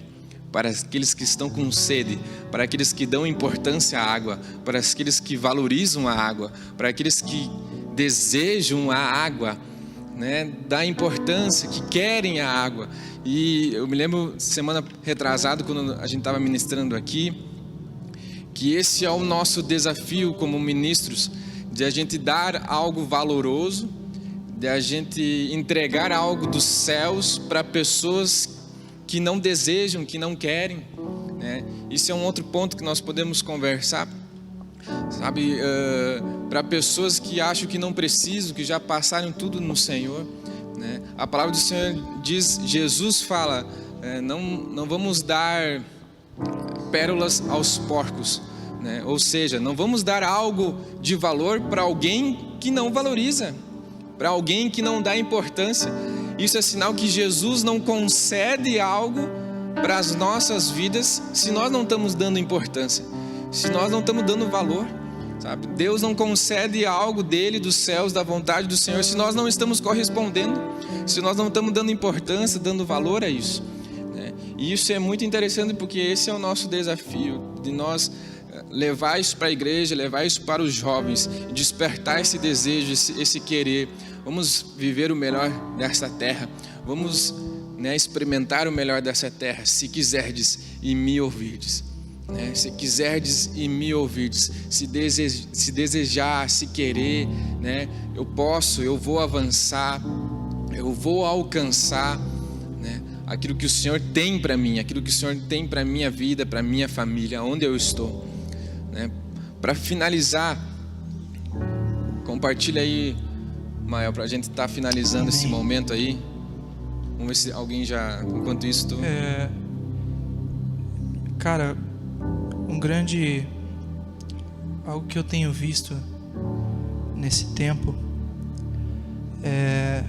A: para aqueles que estão com sede, para aqueles que dão importância à água, para aqueles que valorizam a água, para aqueles que desejam a água, né? Dá importância, que querem a água. E eu me lembro semana retrasada, quando a gente estava ministrando aqui, que esse é o nosso desafio como ministros, de a gente dar algo valoroso, de a gente entregar algo dos céus para pessoas que não desejam, que não querem, né? Isso é um outro ponto que nós podemos conversar, sabe? Para pessoas que acham que não precisam, que já passaram tudo no Senhor, né? A palavra do Senhor diz, Jesus fala, não vamos dar pérolas aos porcos, né? Ou seja, não vamos dar algo de valor para alguém que não valoriza, para alguém que não dá importância. Isso é sinal que Jesus não concede algo para as nossas vidas se nós não estamos dando importância, se nós não estamos dando valor, sabe? Deus não concede algo dele, dos céus, da vontade do Senhor, se nós não estamos correspondendo, se nós não estamos dando importância, dando valor a isso, né? E isso é muito interessante, porque esse é o nosso desafio, de nós levar isso para a igreja, levar isso para os jovens, despertar esse desejo, esse querer. Vamos viver o melhor dessa terra, vamos, né, experimentar o melhor dessa terra, se quiserdes e me ouvirdes, né? Se quiserdes e me ouvirdes, se desejar, se querer, né? Eu vou avançar, eu vou alcançar, né, aquilo que o Senhor tem para mim, aquilo que o Senhor tem para a minha vida, para a minha família, onde eu estou, né? Para finalizar, compartilha aí, Mael, para a gente estar finalizando esse momento aí. Vamos ver se alguém já, enquanto isso tu...
C: Cara, algo que eu tenho visto nesse tempo é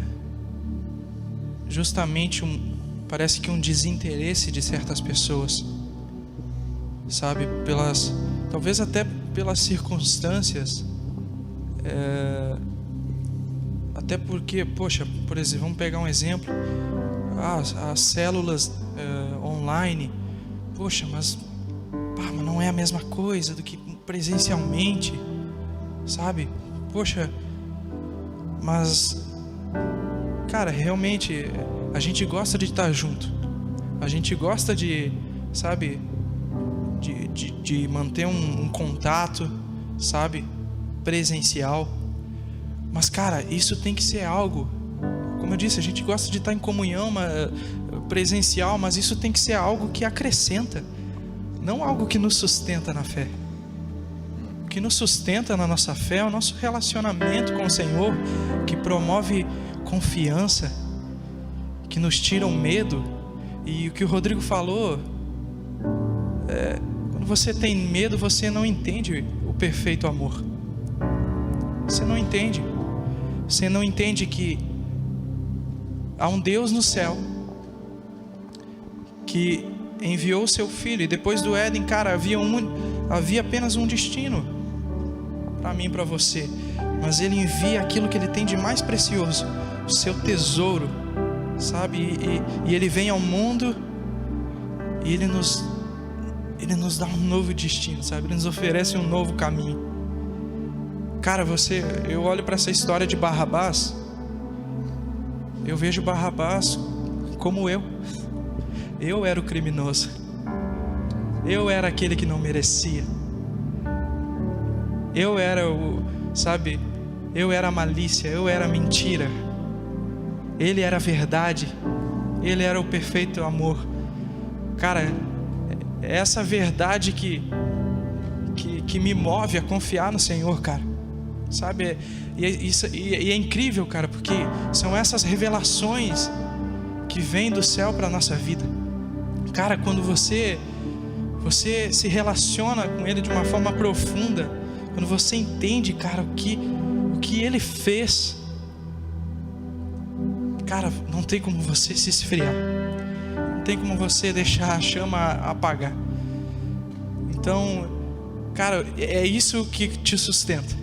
C: justamente parece que um desinteresse de certas pessoas, sabe, talvez até pelas circunstâncias, até porque, poxa, por exemplo, vamos pegar um exemplo, as células online, poxa, mas não é a mesma coisa do que presencialmente, sabe? Poxa, mas, cara, realmente a gente gosta de estar junto, a gente gosta de, sabe, de manter um contato, sabe, presencial. Mas, cara, isso tem que ser algo, como eu disse, a gente gosta de estar em comunhão presencial, mas isso tem que ser algo que acrescenta, não algo que nos sustenta na fé. O que nos sustenta na nossa fé é o nosso relacionamento com o Senhor, que promove confiança, que nos tira o medo. E o que o Rodrigo falou, quando você tem medo, você não entende o perfeito amor. Você não entende. Você não entende que há um Deus no céu que enviou o seu Filho, e depois do Éden, cara, havia apenas um destino para mim e para você, mas Ele envia aquilo que Ele tem de mais precioso, o seu tesouro, sabe? E Ele vem ao mundo e Ele nos dá um novo destino, sabe? Ele nos oferece um novo caminho. Cara, eu olho para essa história de Barrabás, eu vejo Barrabás como eu era o criminoso, eu era aquele que não merecia, eu era eu era a malícia, eu era a mentira, Ele era a verdade, Ele era o perfeito amor. Cara, é essa verdade que me move a confiar no Senhor, cara, sabe? E é incrível, cara, porque são essas revelações que vêm do céu para a nossa vida. Cara, quando você se relaciona com Ele de uma forma profunda, quando você entende, cara, o que Ele fez, cara, não tem como você se esfriar, não tem como você deixar a chama apagar. Então, cara, é isso que te sustenta.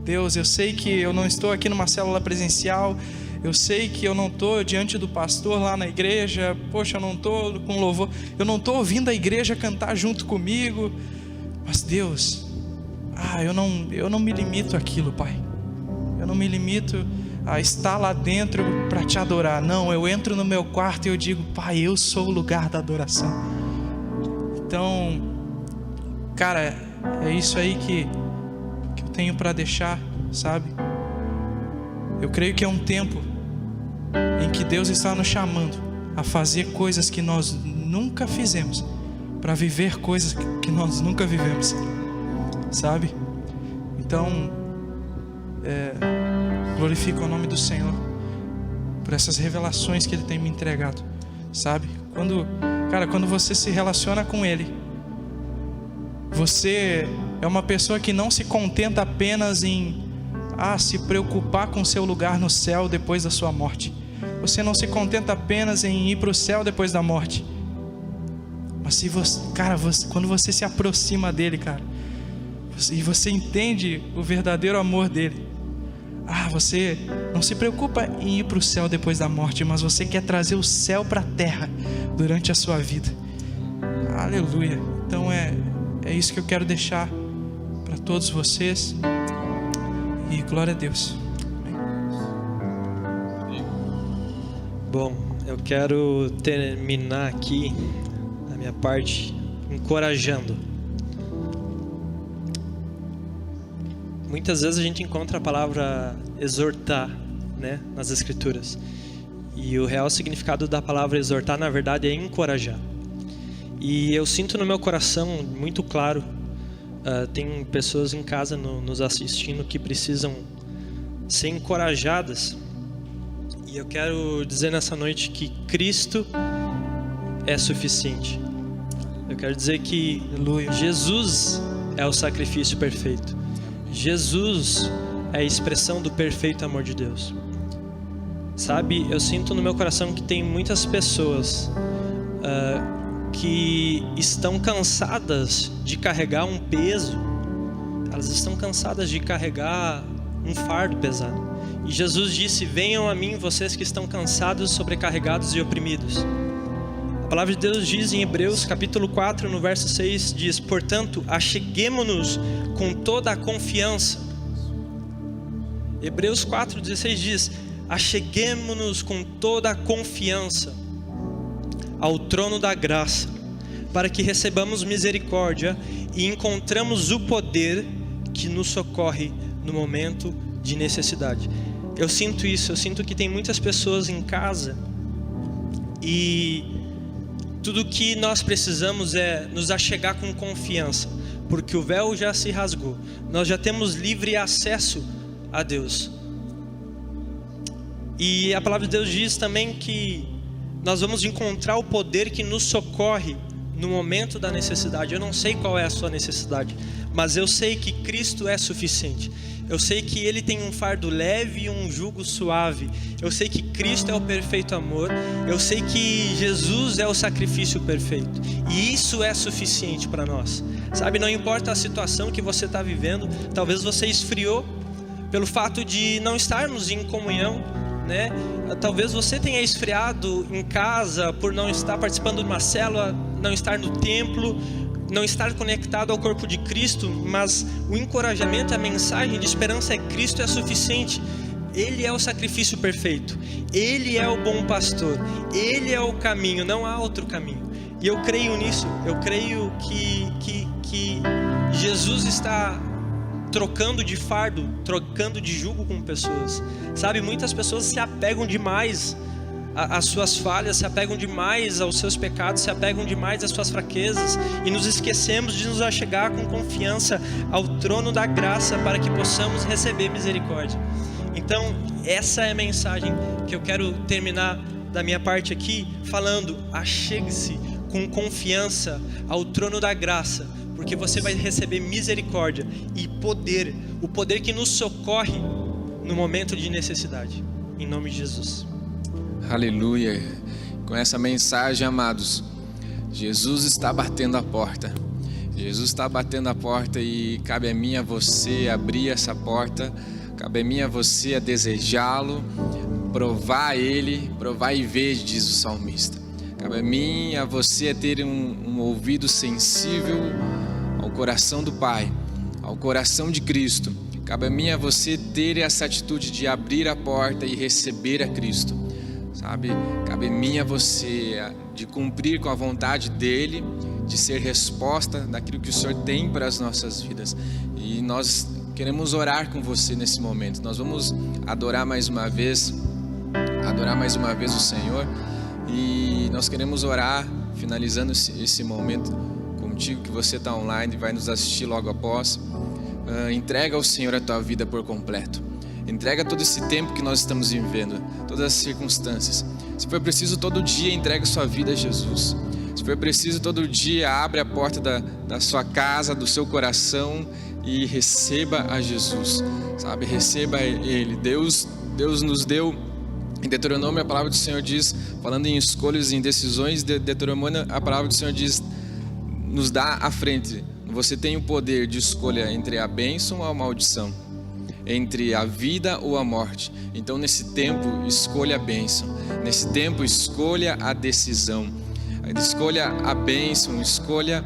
C: Deus, eu sei que eu não estou aqui numa célula presencial, eu sei que eu não estou diante do pastor lá na igreja, poxa, eu não estou com louvor, eu não estou ouvindo a igreja cantar junto comigo, mas Deus, eu não me limito àquilo, Pai, eu não me limito a estar lá dentro para te adorar, não, eu entro no meu quarto e eu digo, Pai, eu sou o lugar da adoração. Então, cara, é isso aí que eu tenho para deixar, sabe? Eu creio que é um tempo em que Deus está nos chamando a fazer coisas que nós nunca fizemos, para viver coisas que nós nunca vivemos, sabe? Então, glorifico o nome do Senhor por essas revelações que Ele tem me entregado, sabe? Quando você se relaciona com Ele, você é uma pessoa que não se contenta apenas em se preocupar com seu lugar no céu depois da sua morte. Você não se contenta apenas em ir para o céu depois da morte. Mas se você, quando você se aproxima dele, cara, e você entende o verdadeiro amor dele, você não se preocupa em ir para o céu depois da morte, mas você quer trazer o céu para a terra durante a sua vida. Aleluia. Então é isso que eu quero deixar para todos vocês. E glória a Deus.
B: Bom, eu quero terminar aqui a minha parte encorajando. Muitas vezes a gente encontra a palavra exortar, né, nas escrituras. E o real significado da palavra exortar, na verdade, é encorajar. E eu sinto no meu coração muito claro, tem pessoas em casa nos assistindo que precisam ser encorajadas. E eu quero dizer nessa noite que Cristo é suficiente. Eu quero dizer que Jesus é o sacrifício perfeito. Jesus é a expressão do perfeito amor de Deus. Sabe, eu sinto no meu coração que tem muitas pessoas que estão cansadas de carregar um peso, elas estão cansadas de carregar um fardo pesado. E Jesus disse: venham a mim vocês que estão cansados, sobrecarregados e oprimidos. A palavra de Deus diz em Hebreus capítulo 4, no verso 6, diz: portanto, acheguemo-nos com toda a confiança. Hebreus 4,16 diz: acheguemo-nos com toda a confiança ao trono da graça, para que recebamos misericórdia e encontramos o poder que nos socorre no momento de necessidade. Eu sinto isso, eu sinto que tem muitas pessoas em casa e tudo que nós precisamos é nos achegar com confiança, porque o véu já se rasgou, nós já temos livre acesso a Deus. E a palavra de Deus diz também que nós vamos encontrar o poder que nos socorre no momento da necessidade. Eu não sei qual é a sua necessidade, mas eu sei que Cristo é suficiente. Eu sei que Ele tem um fardo leve e um jugo suave. Eu sei que Cristo é o perfeito amor. Eu sei que Jesus é o sacrifício perfeito. E isso é suficiente para nós. Sabe, não importa a situação que você está vivendo, talvez você esfriou pelo fato de não estarmos em comunhão, né? Talvez você tenha esfriado em casa por não estar participando de uma célula, não estar no templo, não estar conectado ao corpo de Cristo, mas o encorajamento, a mensagem de esperança é: Cristo é suficiente. Ele é o sacrifício perfeito, Ele é o bom pastor, Ele é o caminho, não há outro caminho. E eu creio nisso, eu creio que Jesus está trocando de fardo, trocando de jugo com pessoas. Sabe, muitas pessoas se apegam demais às suas falhas, se apegam demais aos seus pecados, se apegam demais às suas fraquezas, e nos esquecemos de nos achegar com confiança ao trono da graça para que possamos receber misericórdia. Então, essa é a mensagem que eu quero terminar da minha parte aqui, falando: achegue-se com confiança ao trono da graça, porque você vai receber misericórdia e poder, o poder que nos socorre no momento de necessidade, em nome de Jesus.
A: Aleluia. Com essa mensagem, amados, Jesus está batendo a porta. Jesus está batendo a porta, e cabe a mim e a você abrir essa porta. Cabe a mim e a você a desejá-lo, provar Ele, provar e ver, diz o salmista. Cabe a mim e a você a ter um ouvido sensível ao coração do Pai, ao coração de Cristo. Cabe a mim e a você ter essa atitude de abrir a porta e receber a Cristo. Sabe, cabe a mim e a você de cumprir com a vontade dEle, de ser resposta daquilo que o Senhor tem para as nossas vidas. E nós queremos orar com você nesse momento. Nós vamos adorar mais uma vez o Senhor, e nós queremos orar, finalizando esse momento contigo, que você está online e vai nos assistir logo após. Entrega ao Senhor a tua vida por completo. Entrega todo esse tempo que nós estamos vivendo, todas as circunstâncias. Se for preciso, todo dia entrega sua vida a Jesus. Se for preciso, todo dia abre a porta da sua casa, do seu coração, e receba a Jesus, sabe? Receba Ele. Deus nos deu, em Deuteronômio a palavra do Senhor diz, falando em escolhas e em decisões, Deuteronômio a palavra do Senhor diz, nos dá à frente: você tem o poder de escolha entre a bênção ou a maldição, entre a vida ou a morte. Então, nesse tempo, escolha a bênção. Nesse tempo, escolha a decisão. Escolha a bênção, escolha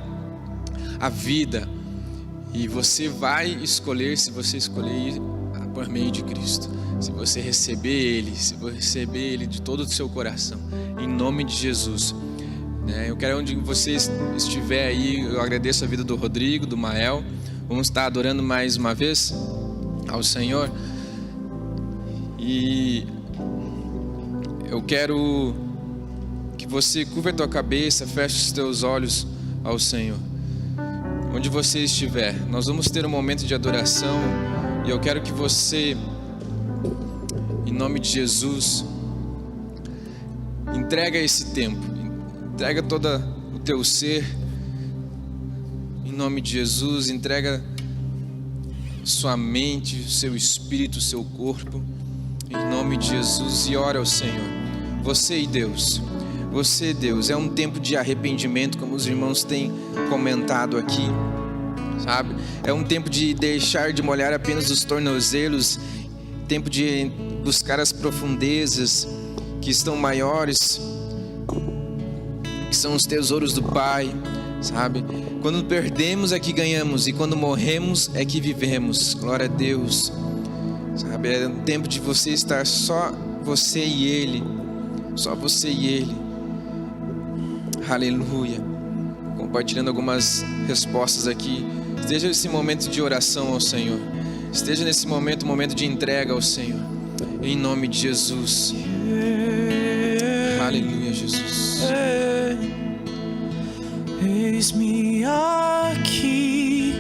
A: a vida. E você vai escolher, se você escolher por meio de Cristo, se você receber Ele, se você receber Ele de todo o seu coração, em nome de Jesus. Eu quero, onde você estiver aí, eu agradeço a vida do Rodrigo, do Mael. Vamos estar adorando mais uma vez ao Senhor. E eu quero que você curva a tua cabeça, feche os teus olhos ao Senhor. Onde você estiver, nós vamos ter um momento de adoração, e eu quero que você, em nome de Jesus, entrega esse tempo, entrega todo o teu ser, em nome de Jesus, entrega sua mente, seu espírito, seu corpo, em nome de Jesus, e ora ao Senhor. Você e Deus, é um tempo de arrependimento, como os irmãos têm comentado aqui, sabe? É um tempo de deixar de molhar apenas os tornozelos, tempo de buscar as profundezas que estão maiores, que são os tesouros do Pai, sabe? Quando perdemos é que ganhamos, e quando morremos é que vivemos. Glória a Deus, sabe? É um tempo de você estar só você e Ele, só você e Ele. Aleluia. Compartilhando algumas respostas aqui. Esteja nesse momento de oração ao Senhor. Esteja nesse momento, momento de entrega ao Senhor. Em nome de Jesus. Aleluia, Jesus.
D: Eis-me aqui,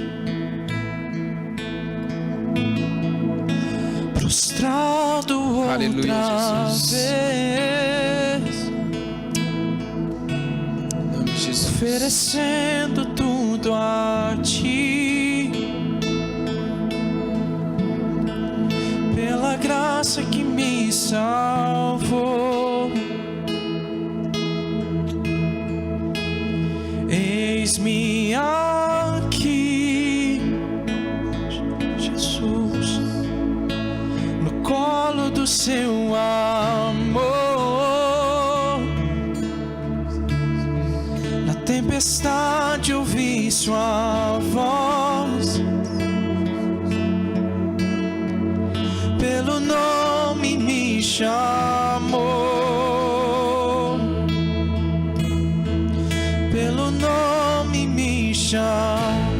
D: prostrado
A: Aleluia,
D: outra
A: Jesus.
D: vez,
A: Em nome de Jesus.
D: oferecendo tudo a Ti, pela graça que me salvou. Eis-me aqui, do seu amor. Na tempestade ouvi sua voz, pelo nome me chamou, pelo nome me chamou.